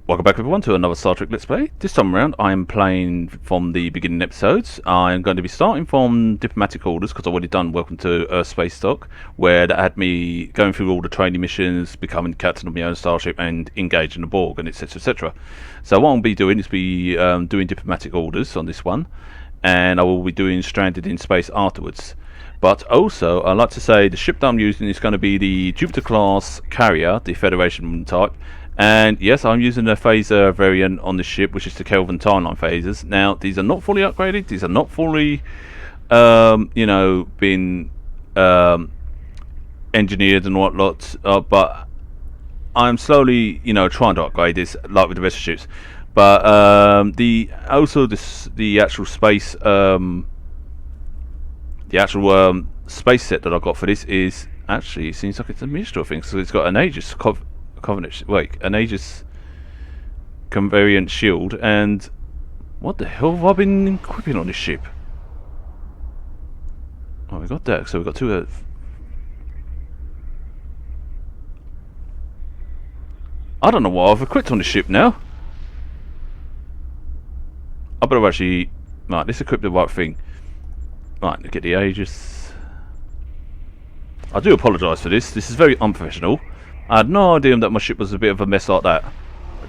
Welcome back everyone to another Star Trek Let's Play. This time around I am playing from the beginning episodes. I'm going to be starting from Diplomatic Orders because I've already done Welcome to Earth Space Dock, where that had me going through all the training missions, becoming captain of my own starship and engaging the Borg, and etc, etc. So what I'll be doing is doing Diplomatic Orders on this one, and I will be doing Stranded in Space afterwards. But also I'd like to say the ship that I'm using is going to be the Jupiter class carrier, the Federation type. And yes, I'm using a phaser variant on the ship, which is the Kelvin timeline phasers. Now, these are not fully upgraded. These are not fully, been engineered and whatnot. But I'm slowly, trying to upgrade this, like with the rest of the ships. But the actual space, space set that I got for this is actually, it seems like it's a mixture of things. So it's got an Aegis an Aegis Convariant shield, and what the hell have I been equipping on this ship? Oh, we got that. So we got two. I don't know what I've equipped on this ship now. I better actually. Right, let's equip the right thing. Right, get the Aegis. I do apologise for this. This is very unprofessional. I had no idea that my ship was a bit of a mess like that.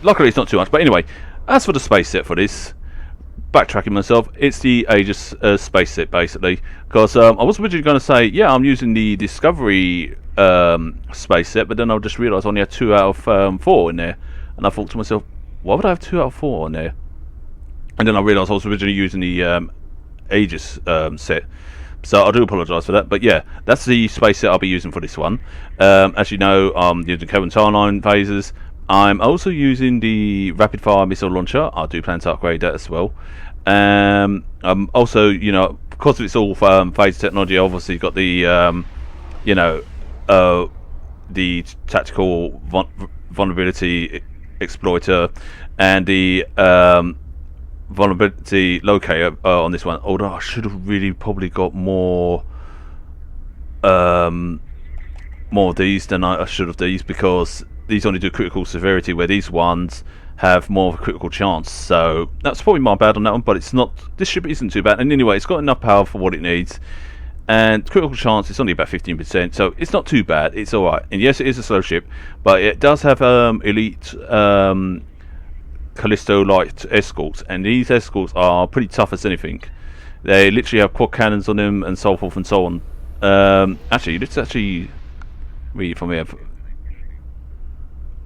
Luckily it's not too much, but anyway, as for the space set for this, backtracking myself, it's the Aegis space set basically, because I was originally going to say, yeah, I'm using the Discovery space set, but then I just realised I only had 2 out of 4 in there, and I thought to myself, why would I have 2 out of 4 in there? And then I realised I was originally using the Aegis set. So I do apologise for that, but yeah, that's the space set I'll be using for this one. As you know, I'm using Kelvin timeline phasers. I'm also using the rapid fire missile launcher. I do plan to upgrade that as well. Also, because it's all phase technology, obviously got the, the tactical vulnerability exploiter and the vulnerability locator on this one, although I should have really probably got more of these than I should have these, because these only do critical severity, where these ones have more of a critical chance. So that's probably my bad on that one, but it's not, this ship isn't too bad, and anyway it's got enough power for what it needs, and critical chance is only about 15%, so it's not too bad, it's alright. And yes, it is a slow ship, but it does have elite Callisto light escorts, and these escorts are pretty tough as anything. They literally have quad cannons on them and so forth and so on. Actually, let's actually read it from here.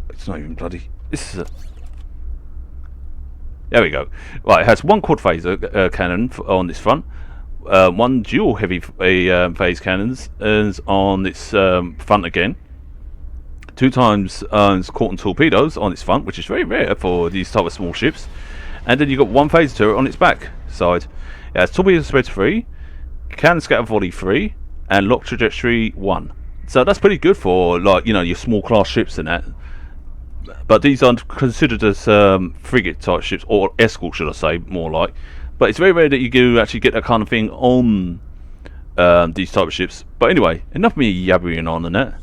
It's not even bloody. This is a. There we go. Right, it has 1 quad phaser cannon on this front, 1 dual heavy phase cannons is on its front again. 2 times Corton torpedoes on its front, which is very rare for these type of small ships, and then you've got 1 phaser turret on its back side. It has torpedo spread 3, cannon scatter volley 3, and lock trajectory 1. So that's pretty good for, like, your small class ships and that. But these aren't considered as frigate type ships, or escort should I say, more like. But it's very rare that you do actually get that kind of thing on these type of ships. But anyway, enough of me yabbering on and that.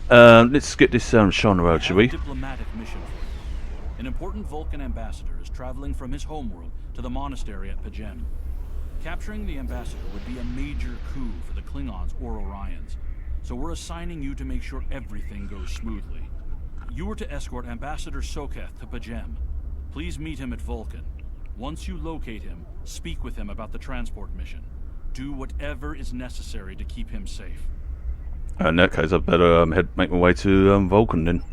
Let's get this show on the road, shall we? Diplomatic mission for you. An important Vulcan ambassador is traveling from his homeworld to the monastery at Pajem. Capturing the ambassador would be a major coup for the Klingons or Orions, so we're assigning you to make sure everything goes smoothly. You are to escort Ambassador Soketh to Pajem. Please meet him at Vulcan. Once you locate him, speak with him about the transport mission. Do whatever is necessary to keep him safe. In that case, I better make my way to Vulcan then.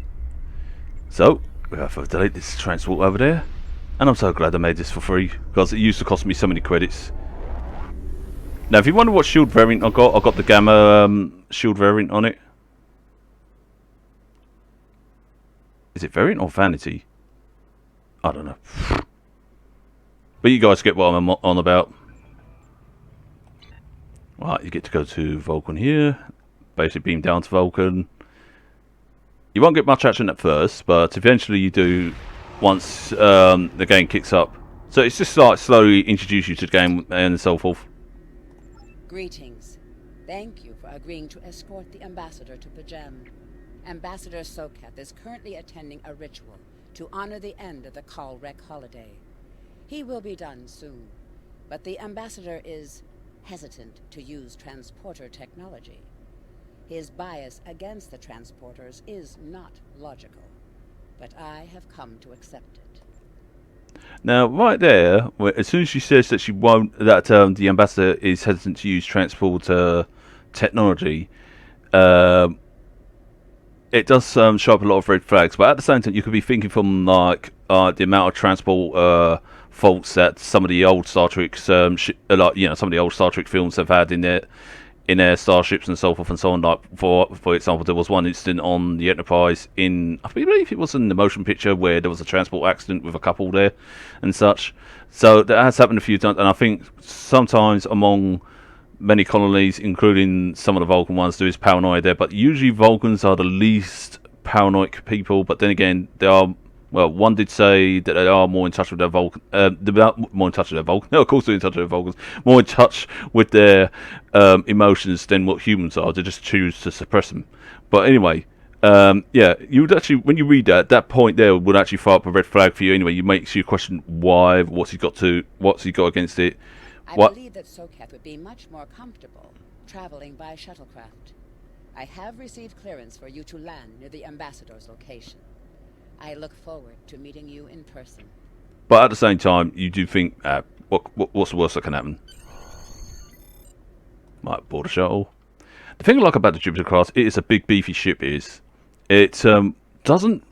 So, we have to delete this transport over there. And I'm so glad I made this for free, because it used to cost me so many credits. Now, if you wonder what shield variant I got the Gamma shield variant on it. Is it variant or vanity? I don't know. But you guys get what I'm on about. Right, you get to go to Vulcan here. Basically beam down to Vulcan. You won't get much action at first, but eventually you do once the game kicks up. So it's just like slowly introduce you to the game and so forth. Greetings. Thank you for agreeing to escort the ambassador to Pajem. Ambassador Soketh is currently attending a ritual to honor the end of the Kalrek holiday. He will be done soon, but the ambassador is hesitant to use transporter technology. His bias against the transporters is not logical, but I have come to accept it. Now, right there, as soon as she says that she won't, that the ambassador is hesitant to use transporter technology, it does show up a lot of red flags. But at the same time, you could be thinking from like the amount of transport faults that some of the old Star Trek, like some of the old Star Trek films have had in their starships and so forth and so on. Like for example, there was one incident on the Enterprise I believe it was in the motion picture where there was a transport accident with a couple there and such. So that has happened a few times, and I think sometimes among many colonies, including some of the Vulcan ones, there is paranoia there. But usually Vulcans are the least paranoid people. But then again, they are. Well, one did say that they are more in touch with their Vulcan. More in touch with their Vulcan. No, of course they're in touch with their Vulcans. More in touch with their emotions than what humans are. They just choose to suppress them. But anyway, yeah, you would actually, when you read that point there would actually throw up a red flag for you. Anyway, you makes you question why, what's he got against it. I believe that Soketh would be much more comfortable traveling by shuttlecraft. I have received clearance for you to land near the ambassador's location. I look forward to meeting you in person. But at the same time, you do think, what's the worst that can happen? Might board a shuttle. The thing I like about the Jupiter class, it is a big beefy ship. It doesn't.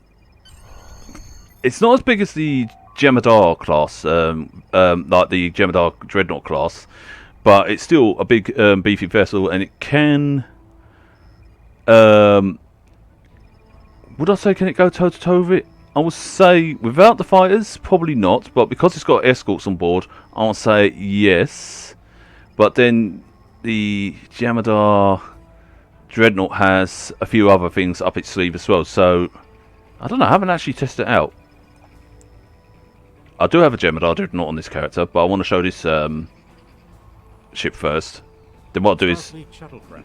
It's not as big as the Jemadar class, like the Jemadar Dreadnought class, but it's still a big beefy vessel, and it can. Would I say can it go toe to toe with it? I would say without the fighters, probably not. But because it's got escorts on board, I would say yes. But then the Jemadar Dreadnought has a few other things up its sleeve as well. So I don't know. I haven't actually tested it out. I do have a Jemadar Dreadnought on this character, but I want to show this ship first. Then what I'll do is. Starfleet shuttlecraft.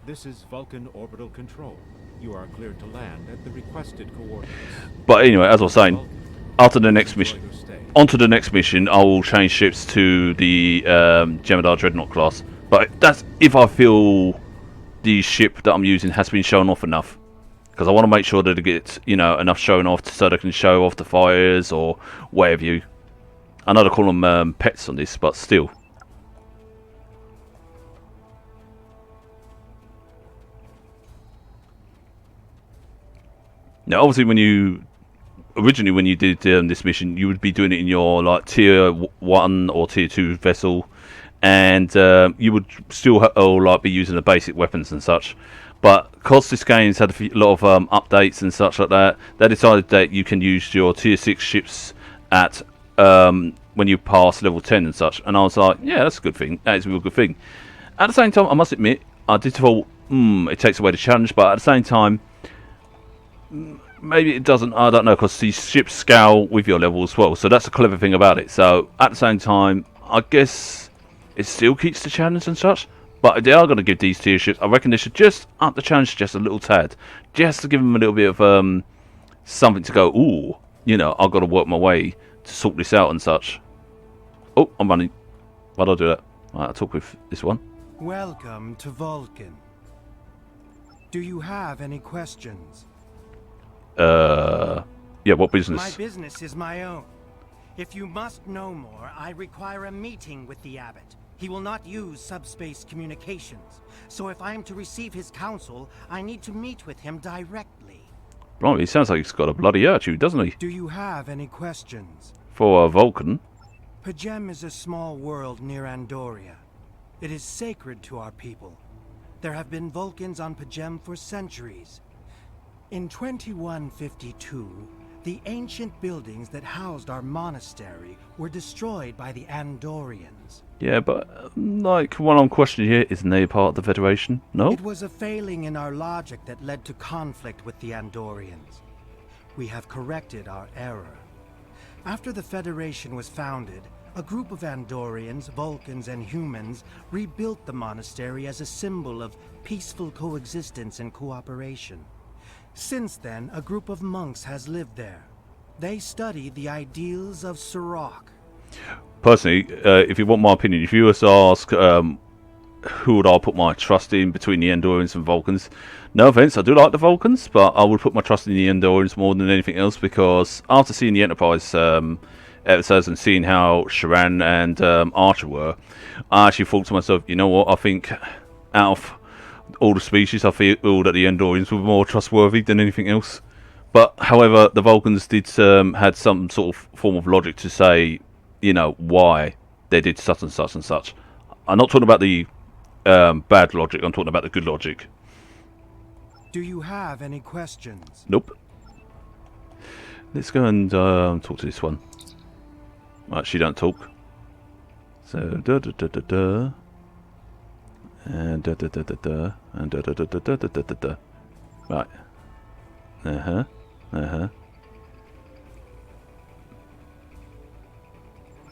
This is Vulcan orbital control. You are cleared to land at the requested coordinates. But anyway, as I was saying, after the next mission, onto the next mission, I will change ships to the Jemadar Dreadnought class. But that's if I feel the ship that I'm using has been shown off enough, because I want to make sure that it gets enough shown off so they can show off the fighters or whatever you. I know they call them pets on this, but still. Now, obviously, when you did this mission, you would be doing it in your like tier 1 or tier 2 vessel, and you would still be using the basic weapons and such. But because this game's had a lot of updates and such like that, they decided that you can use your tier 6 ships at when you pass level 10 and such. And I was like, yeah, that's a good thing. That is a real good thing. At the same time, I must admit, I did thought, it takes away the challenge, but at the same time, maybe it doesn't, I don't know, because these ships scale with your level as well, so that's a clever thing about it. So at the same time, I guess it still keeps the challenge and such, but if they are going to give these tier ships, I reckon they should just up the challenge just a little tad, just to give them a little bit of something to go, ooh, I've got to work my way to sort this out and such. Oh, I'm running. Why did I do that? Right, I'll talk with this one. Welcome to Vulcan. Do you have any questions? Yeah, what business? My business is my own. If you must know more, I require a meeting with the Abbot. He will not use subspace communications. So if I am to receive his counsel, I need to meet with him directly. Right, he sounds like he's got a bloody attitude, doesn't he? Do you have any questions? For a Vulcan. Pajem is a small world near Andoria. It is sacred to our people. There have been Vulcans on Pajem for centuries. In 2152, the ancient buildings that housed our monastery were destroyed by the Andorians. Yeah, but like what I'm questioning here, isn't they part of the Federation? No? It was a failing in our logic that led to conflict with the Andorians. We have corrected our error. After the Federation was founded, a group of Andorians, Vulcans, and humans rebuilt the monastery as a symbol of peaceful coexistence and cooperation. Since then, a group of monks has lived there. They study the ideals of Sirach. Personally, if you want my opinion, if you were to ask who would I put my trust in between the Andorians and Vulcans, no offense, I do like the Vulcans, but I would put my trust in the Andorians more than anything else, because after seeing the Enterprise episodes and seeing how Sharan and Archer were, I actually thought to myself, you know what, I think out of all the species, I feel that the Andorians were more trustworthy than anything else. But however, the Vulcans did had some sort of form of logic to say, you know, why they did such and such and such. I'm not talking about the bad logic, I'm talking about the good logic. Do you have any questions? Nope. Let's go and talk to this one. Right, she don't talk. So da da da da da, and da da da da da, and da da da da da da da da da. Right.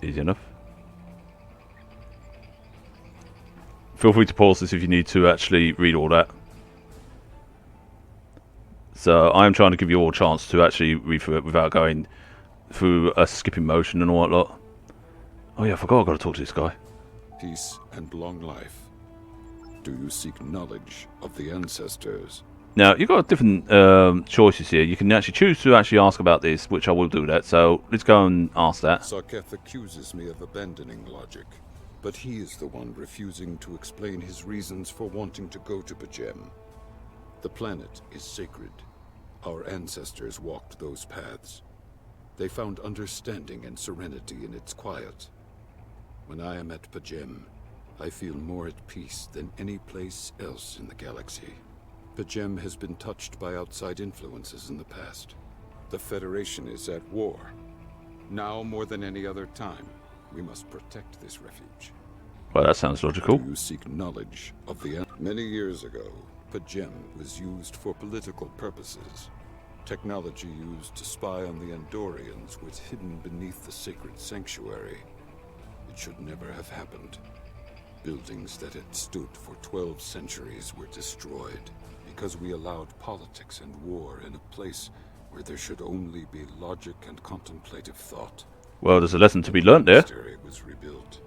Easy enough. Feel free to pause this if you need to actually read all that. So I am trying to give you all a chance to actually read through it without going through a skipping motion and all that lot. Oh yeah, I forgot I've got to talk to this guy. Peace and long life. Do you seek knowledge of the ancestors? Now, you've got different choices here. You can actually choose to actually ask about this, which I will do that. So let's go and ask that. Sarketh accuses me of abandoning logic, but he is the one refusing to explain his reasons for wanting to go to Pajem. The planet is sacred. Our ancestors walked those paths. They found understanding and serenity in its quiet. When I am at Pajem, I feel more at peace than any place else in the galaxy. Pajem has been touched by outside influences in the past. The Federation is at war. Now more than any other time, we must protect this refuge. Well, that sounds logical. Do you seek knowledge of the... Many years ago, Pajem was used for political purposes. Technology used to spy on the Andorians was hidden beneath the sacred sanctuary. It should never have happened. Buildings that had stood for 12 centuries were destroyed because we allowed politics and war in a place where there should only be logic and contemplative thought. Well, there's a lesson to be learnt there. The monastery was rebuilt.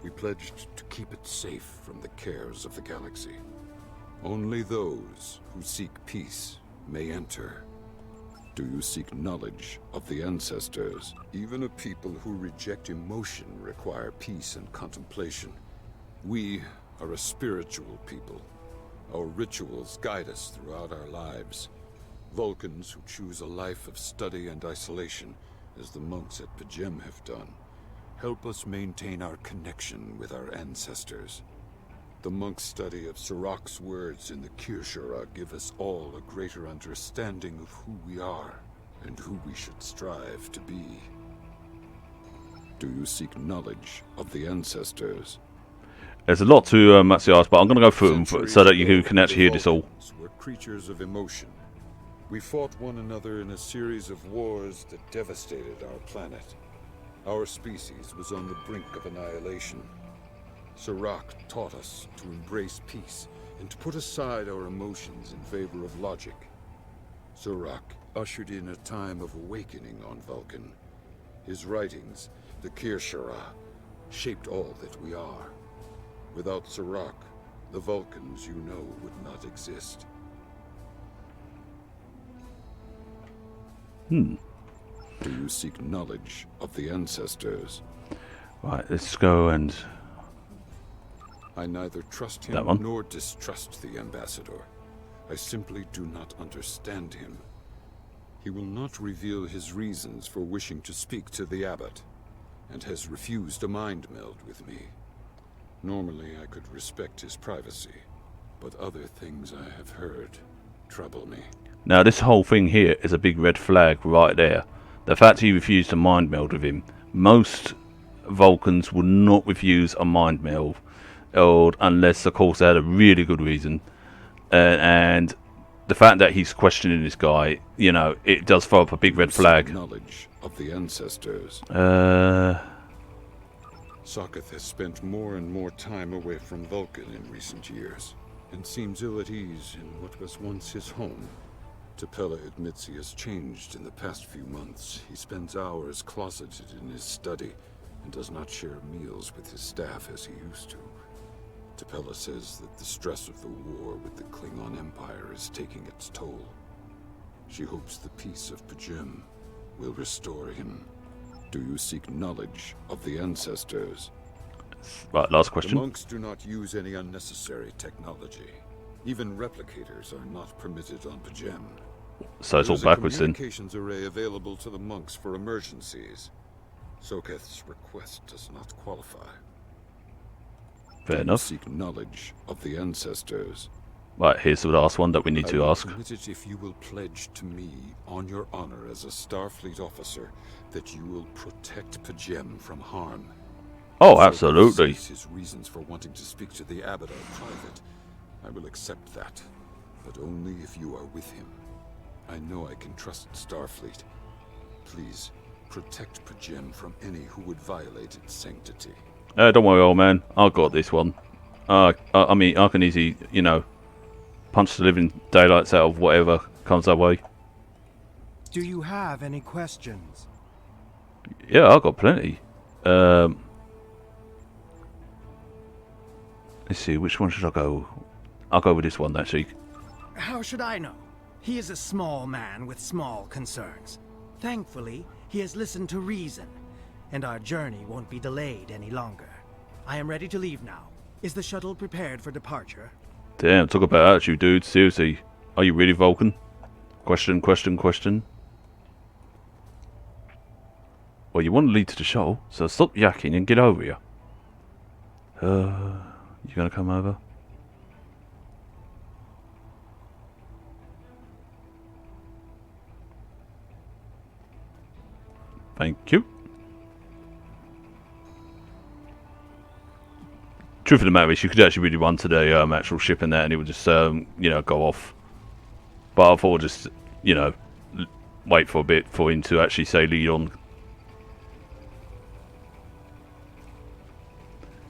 We pledged to keep it safe from the cares of the galaxy. Only those who seek peace may enter. Do you seek knowledge of the ancestors? Even a people who reject emotion require peace and contemplation. We are a spiritual people. Our rituals guide us throughout our lives. Vulcans who choose a life of study and isolation, as the monks at Pajem have done, help us maintain our connection with our ancestors. The monk's study of Sirach's words in the Kirshara give us all a greater understanding of who we are and who we should strive to be. Do you seek knowledge of the ancestors? There's a lot to actually ask, but I'm going to go through them so that you can actually hear this all. We're creatures of emotion. We fought one another in a series of wars that devastated our planet. Our species was on the brink of annihilation. Sirach taught us to embrace peace and to put aside our emotions in favor of logic. Sirach ushered in a time of awakening on Vulcan. His writings, the Kirshara, shaped all that we are. Without Sirach, the Vulcans you know would not exist. Do you seek knowledge of the ancestors? Right, let's go and... I neither trust That him one. nor distrust the ambassador. I simply do not understand him. He will not reveal his reasons for wishing to speak to the abbot, and has refused a mind meld with me. Normally I could respect his privacy, but other things I have heard trouble me. Now, this whole thing here is a big red flag right there. The fact he refused to mind meld with him. Most Vulcans would not refuse a mind meld unless, of course, they had a really good reason. And the fact that he's questioning this guy, you know, it does throw up a big red flag. Knowledge of the ancestors. Sarketh has spent more and more time away from Vulcan in recent years, and seems ill at ease in what was once his home. Tapella admits he has changed in the past few months. He spends hours closeted in his study and does not share meals with his staff as he used to. Tapella says that the stress of the war with the Klingon Empire is taking its toll. She hopes the peace of Pajem will restore him. Do you seek knowledge of the ancestors? Right, last The question. monks do not use any unnecessary technology. Even replicators are not permitted on Pajem. So it's all There is backwards a then. communications array available to the monks for emergencies. Soketh's request does not qualify. Fair Do you enough. seek knowledge of the ancestors? Right, here's the last one that we need I to will ask. permit it if you will pledge to me, on your honor as a Starfleet officer, that you will protect Pajem from harm. Oh, Soketh absolutely. says his reasons for wanting to speak to the abbot are private. I will accept that, but only if you are with him. I know I can trust Starfleet. Please, protect Pajem from any who would violate its sanctity. Don't worry, old man. I got this one. I mean, I can easily, you know, punch the living daylights out of whatever comes our way. Do you have any questions? Yeah, I've got plenty. Let's see, which one should I go? I'll go with this one, actually. How should I know? He is a small man with small concerns. Thankfully, he has listened to reason, and our journey won't be delayed any longer. I am ready to leave now. Is the shuttle prepared for departure? Damn, talk about attitude, dude. Seriously, are you really Vulcan? Question, question, question. Well, you want to lead to the shuttle, so stop yakking and get over here. You gonna come over? Thank you. Truth of the matter is, you could actually really run to the actual ship and that, and it would just, you know, go off. But I thought I'd just, you know, wait for a bit for him to actually say lead on.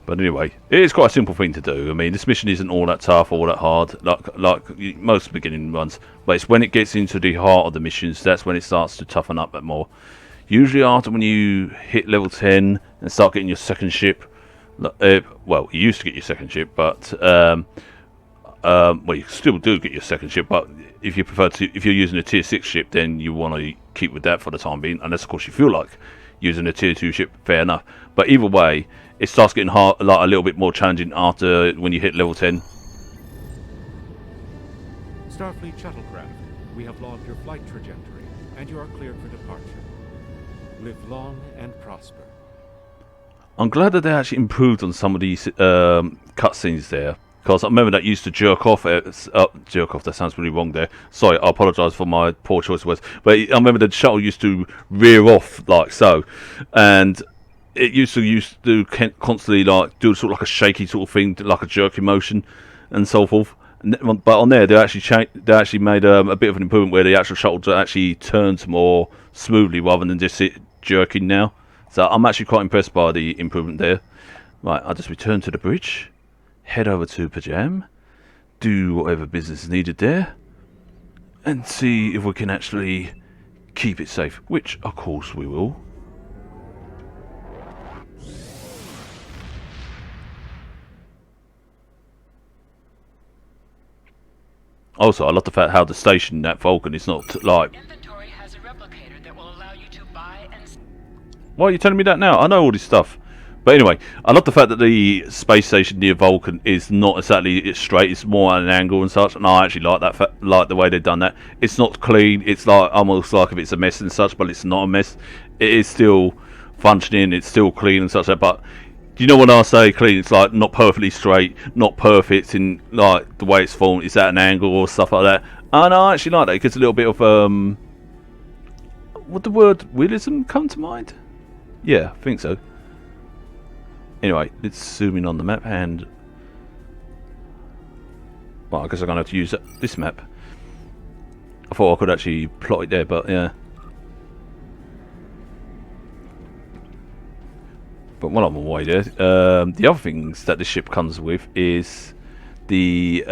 But anyway, it is quite a simple thing to do. I mean, this mission isn't all that tough, all that hard, like most beginning ones. But it's when it gets into the heart of the missions, that's when it starts to toughen up a bit more. Usually after when you hit level 10 and start getting your second ship, well, you used to get your second ship, but well, you still do get your second ship. But if you prefer to, if you're using a tier 6 ship, then you want to keep with that for the time being, unless of course you feel like using a tier 2 ship. Fair enough. But either way, it starts getting hard, like a little bit more challenging after when you hit level 10. Starfleet shuttlecraft, we have logged your flight trajectory, and you are cleared for departure. Live long and prosper. I'm glad that they actually improved on some of these cutscenes there, because I remember that used to jerk off. Jerk off. That sounds really wrong there. Sorry, I apologise for my poor choice of words. But I remember the shuttle used to rear off like so, and it used to constantly like do sort of like a shaky sort of thing, like a jerky motion, and so forth. But on there, they actually made a bit of an improvement where the actual shuttle actually turns more smoothly rather than just it jerking now. So I'm actually quite impressed by the improvement there. Right, I'll just return to the bridge, head over to Pajem, do whatever business is needed there, and see if we can actually keep it safe, which of course we will. Also, I love the fact how the station at Vulcan is not like... Inventory has a replicator that will allow you to buy and... Why are you telling me that now? I know all this stuff. But anyway, I love the fact that the space station near Vulcan is not exactly straight. It's more at an angle and such. And I actually like that, like the way they've done that. It's not clean. It's like almost like if it's a mess and such, but it's not a mess. It is still functioning. It's still clean and such. But you know when I say clean, it's like not perfectly straight, not perfect in like the way it's formed. It's at an angle or stuff like that. And I actually like that. It gets a little bit of would the word realism come to mind? Yeah, I think so. Anyway, let's zoom in on the map and... Well, I guess I'm going to have to use this map. I thought I could actually plot it there, but yeah. But while I'm away there, the other things that this ship comes with is the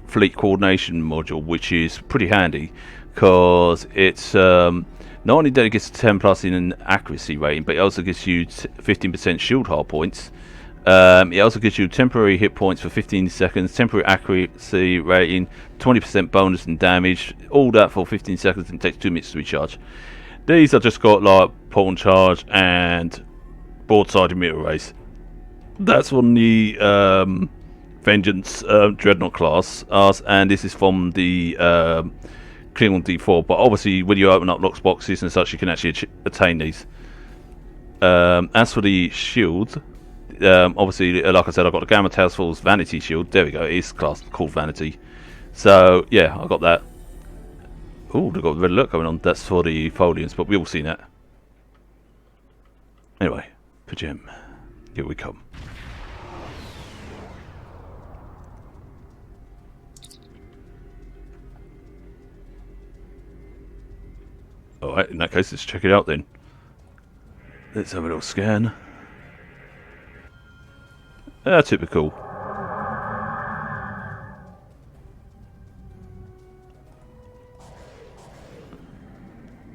fleet coordination module, which is pretty handy because it's not only that it gets 10 plus in an accuracy rating, but it also gives you 15% shield hull points. It also gives you temporary hit points for 15 seconds, temporary accuracy rating, 20% bonus in damage, all that for 15 seconds, and it takes 2 minutes to recharge. These are just got like port charge and broadside emitter race. That's on the Vengeance Dreadnought class, and this is from the Klingon D4. But obviously, when you open up locks boxes and such, you can actually attain these. As for the shield, obviously, like I said, I've got the Gamma Task Force Vanity Shield. There we go. It is classed called Vanity. So yeah, I got that. Oh, they've got a red alert going on. That's for the Folians, but we've all seen that. Anyway, Pajem, here we come. Alright, in that case, let's check it out then. Let's have a little scan. Typical.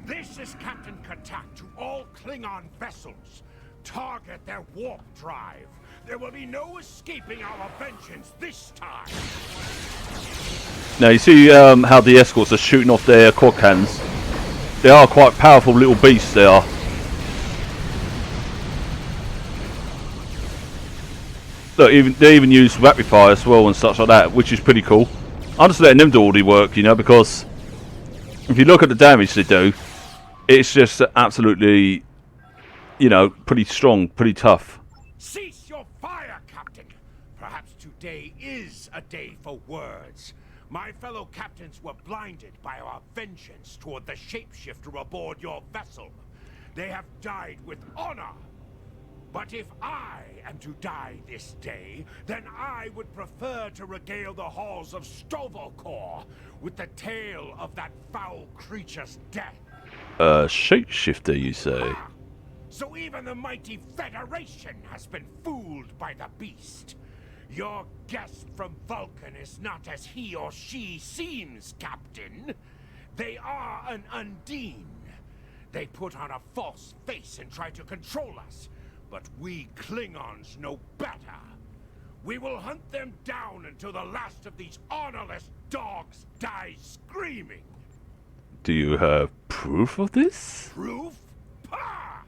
This is Captain Katak to all Klingon vessels. Target their warp drive. There will be no escaping our vengeance this time. Now you see how the escorts are shooting off their quad cannons. They are quite powerful little beasts, they are. Look, they even use rapid fire as well and such like that, which is pretty cool. I'm just letting them do all the work, you know, because if you look at the damage they do, it's just absolutely, you know, pretty strong, pretty tough. Cease your fire, Captain. Perhaps today is a day for words. My fellow captains were blinded by our vengeance toward the shapeshifter aboard your vessel. They have died with honor. But if I am to die this day, then I would prefer to regale the halls of Stovokor with the tale of that foul creature's death. Shapeshifter, you say? Ah, so even the mighty Federation has been fooled by the beast. Your guest from Vulcan is not as he or she seems, Captain. They are an Undine. They put on a false face and try to control us. But we Klingons know better. We will hunt them down until the last of these honorless dogs dies screaming. Do you have proof of this? Proof? Pah!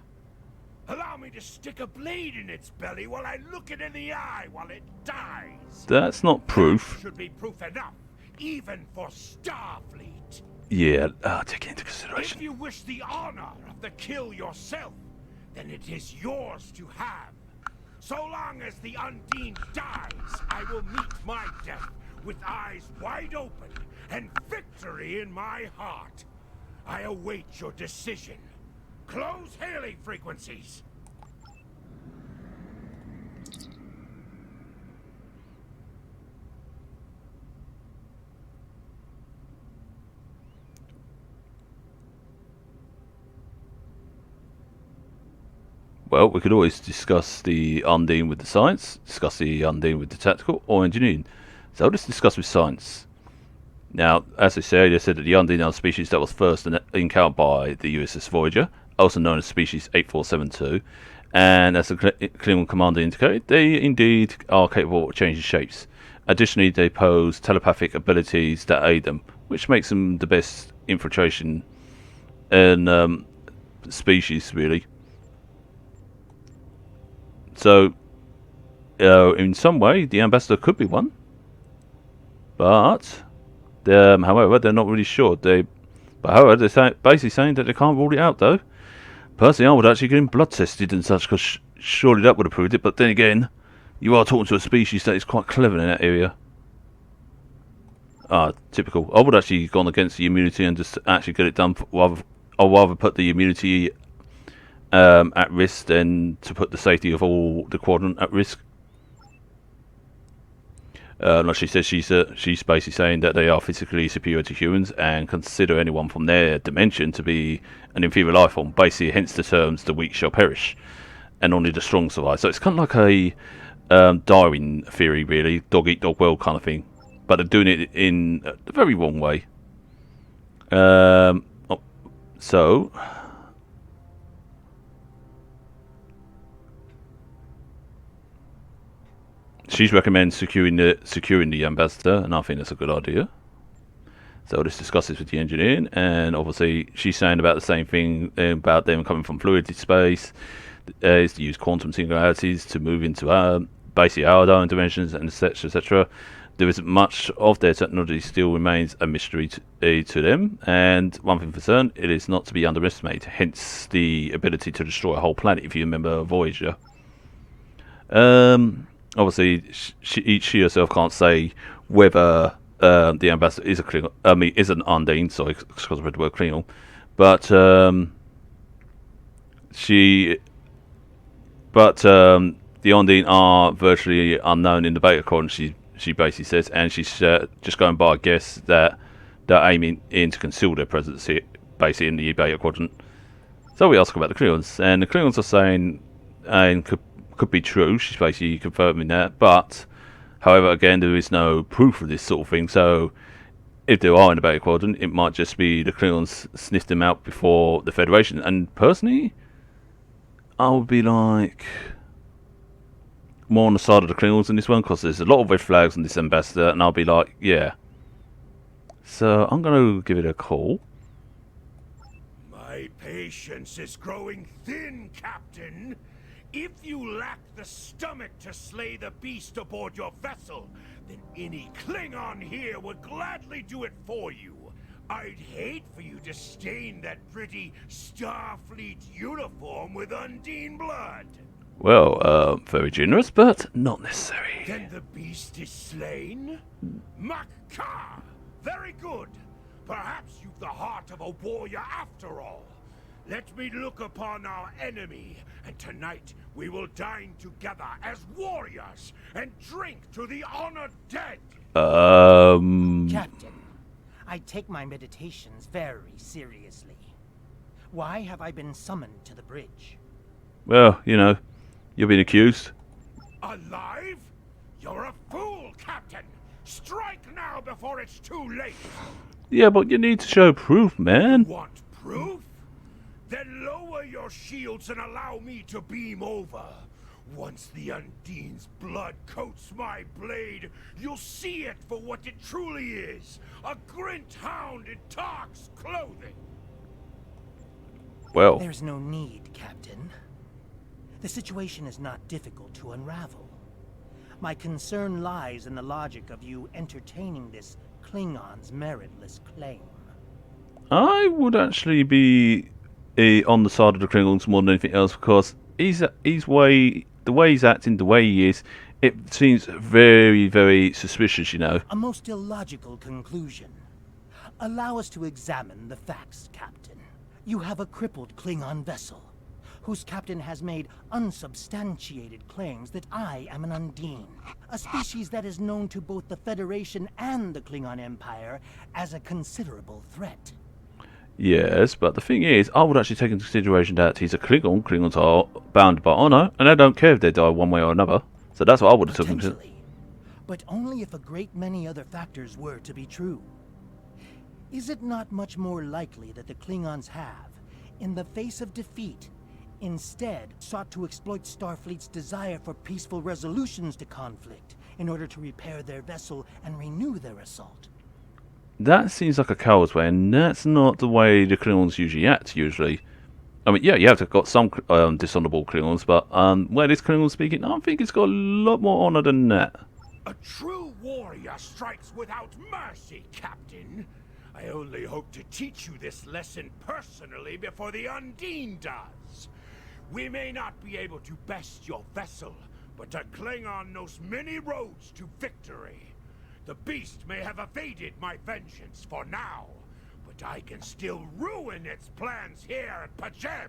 Allow me to stick a blade in its belly while I look it in the eye while it dies. That's not proof. That should be proof enough, even for Starfleet. Yeah, take it into consideration. If you wish the honor of the kill yourself, then it is yours to have. So long as the Undine dies, I will meet my death with eyes wide open and victory in my heart. I await your decision. Close hailing frequencies. Well, we could always discuss the Undine with the science, discuss the Undine with the tactical, or engineering. So let's discuss with science. Now, as I said, that the Undine are a species that was first encountered by the USS Voyager, also known as species 8472, and as the Klingon commander indicated, they indeed are capable of changing shapes. Additionally, they pose telepathic abilities that aid them, which makes them the best infiltration and species, really. So, in some way, the ambassador could be one, but however, they're not really sure. However, they're basically saying that they can't rule it out, though. Personally, I would actually get him blood tested and such, because surely that would have proved it. But then again, you are talking to a species that is quite clever in that area. Typical. I would actually gone against the immunity and just actually get it done. I'd rather put the immunity at risk than to put the safety of all the quadrant at risk. Like she says, she's basically saying that they are physically superior to humans and consider anyone from their dimension to be an inferior life form. Basically, hence the terms "the weak shall perish," and only the strong survive. So it's kind of like Darwin theory, really, dog eat dog world kind of thing, but they're doing it in the very wrong way. So she's recommends securing the ambassador, and I think that's a good idea. So let's discuss this with the engineer, and obviously she's saying about the same thing about them coming from fluid space, is to use quantum singularities to move into basically our own dimensions, and etc. etc. There isn't much of their technology, still remains a mystery to them, and one thing for certain, it is not to be underestimated, hence the ability to destroy a whole planet, if you remember Voyager. Obviously, she herself can't say whether the ambassador is a Klingon, is an Undine, sorry, because I read the word Klingon, but the Undine are virtually unknown in the Beta Quadrant, she basically says, and she's just going by a guess that they're aiming in to conceal their presence here, basically in the Beta Quadrant. So we ask about the Klingons, and the Klingons are saying, and could be true, she's basically confirming that, but however, again, there is no proof of this sort of thing, so if they are in the Beta Quadrant, it might just be the Klingons sniffed them out before the Federation, and personally, I would be like more on the side of the Klingons in this one, because there's a lot of red flags on this ambassador, and I'll be like, yeah. So I'm going to give it a call. My patience is growing thin, Captain. If you lack the stomach to slay the beast aboard your vessel, then any Klingon here would gladly do it for you. I'd hate for you to stain that pretty Starfleet uniform with Undine blood. Well, very generous, but not necessary. Then the beast is slain? Makar! Very good. Perhaps you've the heart of a warrior after all. Let me look upon our enemy, and tonight we will dine together as warriors and drink to the honored dead. Captain, I take my meditations very seriously. Why have I been summoned to the bridge? Well, you know, you've been accused. Alive? You're a fool, Captain. Strike now before it's too late. Yeah, but you need to show proof, man. Want proof? Then lower your shields and allow me to beam over. Once the Undine's blood coats my blade, you'll see it for what it truly is. A grint hound in Tark's clothing. Well, There's no need, Captain. The situation is not difficult to unravel. My concern lies in the logic of you entertaining this Klingon's meritless claim. I would actually be on the side of the Klingons more than anything else, because the way he's acting, the way he is, it seems very, very suspicious, you know. A most illogical conclusion. Allow us to examine the facts, Captain. You have a crippled Klingon vessel, whose captain has made unsubstantiated claims that I am an Undine, a species that is known to both the Federation and the Klingon Empire as a considerable threat. Yes, but the thing is, I would actually take into consideration that he's a Klingon. Klingons are bound by honor, and they don't care if they die one way or another. So that's what I would have taken. Potentially, but only if a great many other factors were to be true. Is it not much more likely that the Klingons have, in the face of defeat, instead sought to exploit Starfleet's desire for peaceful resolutions to conflict in order to repair their vessel and renew their assault? That seems like a coward's way, and that's not the way the Klingons usually act, usually. I mean, yeah, you have to have got some dishonorable Klingons, but where this Klingon speaking, I think it's got a lot more honor than that. A true warrior strikes without mercy, Captain. I only hope to teach you this lesson personally before the Undine does. We may not be able to best your vessel, but a Klingon knows many roads to victory. The beast may have evaded my vengeance for now, but I can still ruin its plans here at Pajem.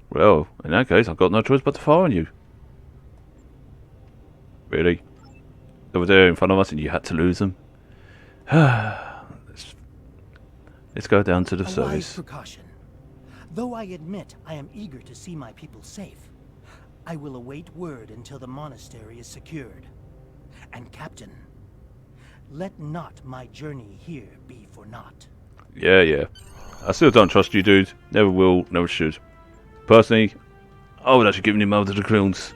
Well, in that case, I've got no choice but to fire on you. Really? They were there in front of us and you had to lose them? Let's go down to the A wise service. precaution. Though I admit I am eager to see my people safe, I will await word until the monastery is secured. And Captain, let not my journey here be for naught. Yeah, yeah. I still don't trust you, dude. Never will, never should. Personally, I would actually give him over to the Klingons.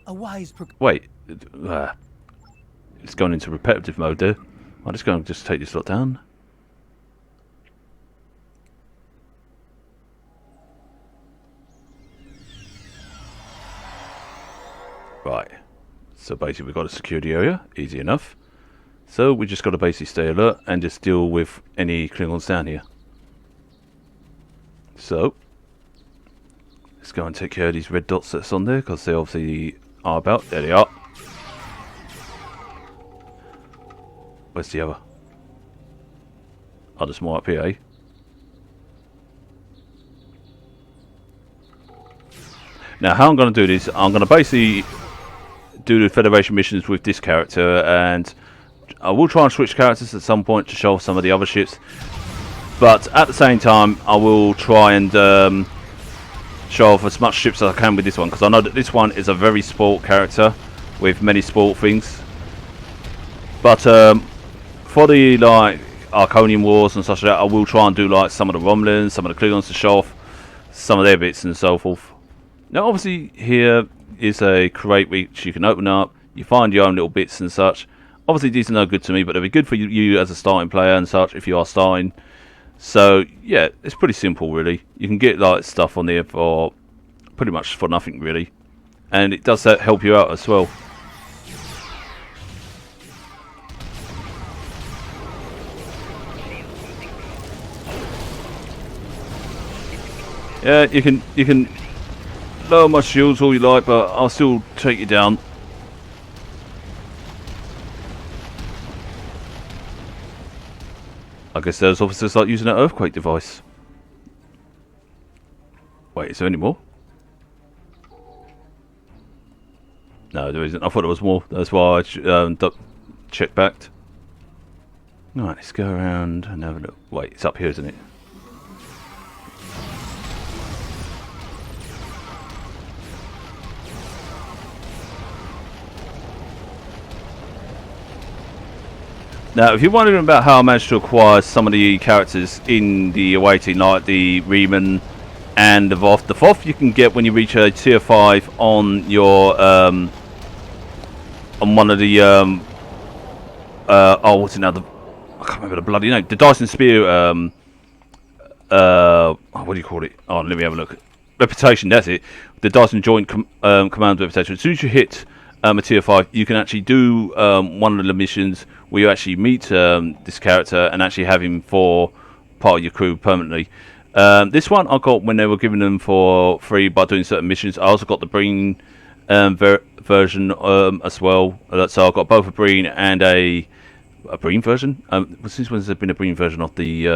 A wise Wait. It's going into repetitive mode there. I'm just going to just take this lot down. Right. So basically we've got a security area. Easy enough. So we just got to basically stay alert and just deal with any Klingons down here. So let's go and take care of these red dots that's on there, because they obviously are about. There they are. Where's the other? Oh, there's more up here, eh? Now, how I'm going to do this, I'm going to basically do the Federation missions with this character, and I will try and switch characters at some point to show off some of the other ships. But at the same time, I will try and show off as much ships as I can with this one, because I know that this one is a very sport character with many sport things. But for the like Arconian Wars and such like that, I will try and do like some of the Romulans, some of the Klingons to show off some of their bits and so forth. Now, obviously, here is a crate which you can open up. You find your own little bits and such. Obviously, these are no good to me, but they'll be good for you as a starting player and such if you are starting. So, yeah, it's pretty simple, really. You can get like stuff on there for pretty much for nothing, really. And it does help you out as well. Yeah, you can lower my shields all you like, but I'll still take you down. I guess those officers like using that earthquake device. Wait, is there any more? No, there isn't. I thought there was more. That's why I checked back. Alright, let's go around and have a look. Wait, it's up here, isn't it? Now, if you're wondering about how I managed to acquire some of the characters in the awaiting, like the Riemann and the Voth, you can get when you reach a tier 5 on your on one of the oh, what's another? I can't remember the bloody name. The Dyson Spear. What do you call it? Oh, let me have a look. Reputation. That's it. The Dyson Joint Command Reputation. As soon as you hit a tier 5, you can actually do one of the missions where you actually meet this character and actually have him for part of your crew permanently. This one I got when they were giving them for free by doing certain missions. I also got the Breen version as well. So I've got both a Breen and a Breen version. Since when has there been a Breen version of the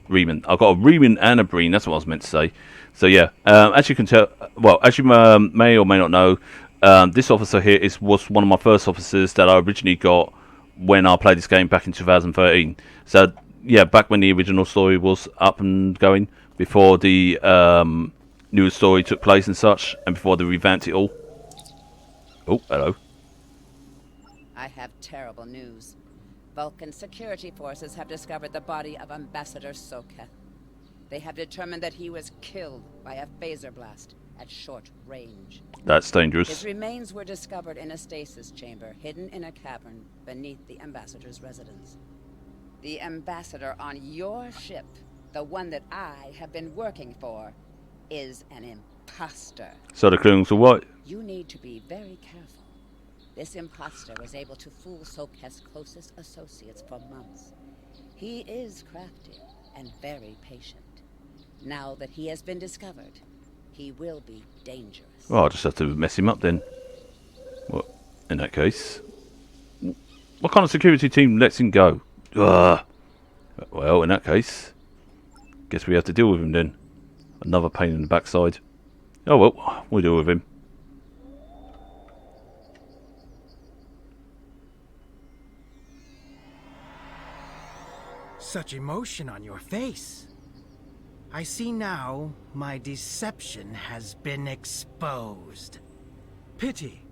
Riemann? I've got a Riemann and a Breen. That's what I was meant to say. So yeah, as you can tell, well, as you may or may not know, this officer here was one of my first officers that I originally got when I played this game back in 2013. So yeah, back when the original story was up and going, before the new story took place and such, and before they revamped it all. Oh, hello. I have terrible news. Vulcan security forces have discovered the body of Ambassador Soketh. They have determined that he was killed by a phaser blast at short range. That's dangerous. His remains were discovered in a stasis chamber hidden in a cavern beneath the Ambassador's residence. The Ambassador on your ship, the one that I have been working for, is an imposter. So the Klingons are white. You need to be very careful. This imposter was able to fool Soketh's closest associates for months. He is crafty and very patient. Now that he has been discovered, he will be dangerous. Well, I'll just have to mess him up then. Well, in that case, what kind of security team lets him go? Ugh. Well, in that case, guess we have to deal with him then. Another pain in the backside. Oh well, we'll deal with him. Such emotion on your face. I see now my deception has been exposed. Pity.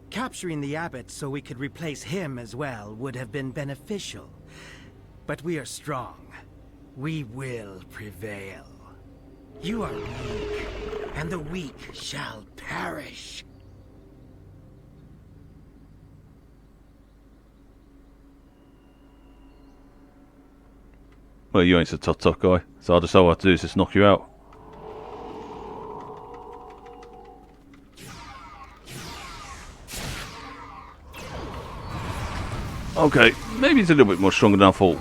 Capturing the abbot so we could replace him as well would have been beneficial. But we are strong. We will prevail. You are weak, and the weak shall perish. Well, you ain't so tough guy, so I just all I have to do is just knock you out. Okay, maybe he's a little bit more stronger than I thought.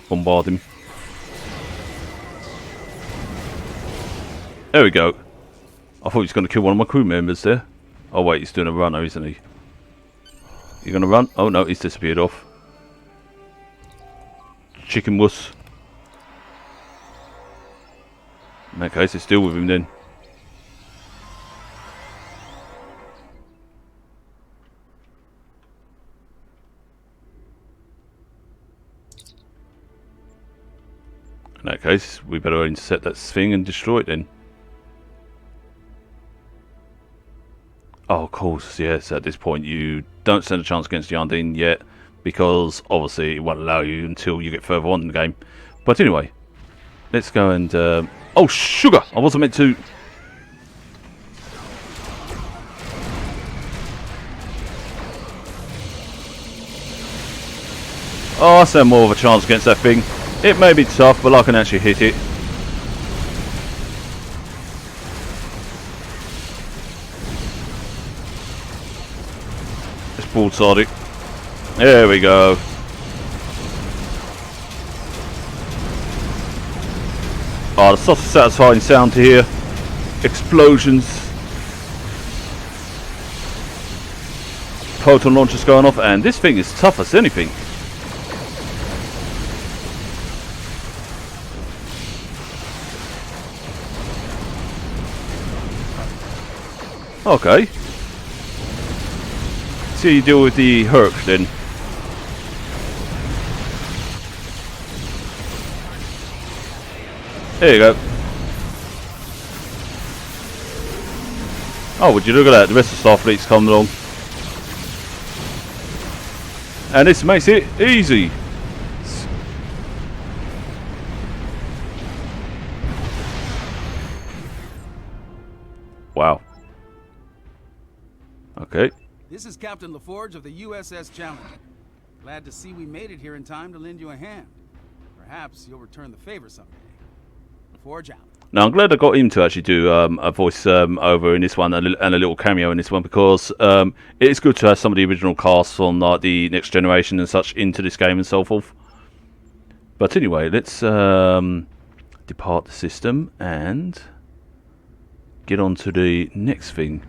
Bombard him. There we go. I thought he was going to kill one of my crew members there. Oh wait, he's doing a runner, isn't he? You going to run? Oh no, he's disappeared off. Chicken wuss. In that case, let's deal with him then. In that case, we better intercept that thing and destroy it then. Oh, of course, yes, at this point you don't stand a chance against the Undine yet, because obviously it won't allow you until you get further on in the game. But anyway, let's go and... oh, sugar! I wasn't meant to... Oh, I stand more of a chance against that thing. It may be tough, but I can actually hit it. Let's broadside it. There we go. Oh, the soft satisfying sound to hear. Explosions. Proton launchers going off, and this thing is tough as anything. Okay. So you deal with the Herc then. There you go. Oh, would you look at that? The rest of Starfleet's come along. And this makes it easy. Wow. Okay. This is Captain LaForge of the USS Challenger. Glad to see we made it here in time to lend you a hand. Perhaps you'll return the favor someday. LaForge out. Now I'm glad I got him to actually do a voice over in this one and a little cameo in this one, because it is good to have some of the original cast from like the Next Generation and such into this game and so forth. But anyway, let's depart the system and get on to the next thing.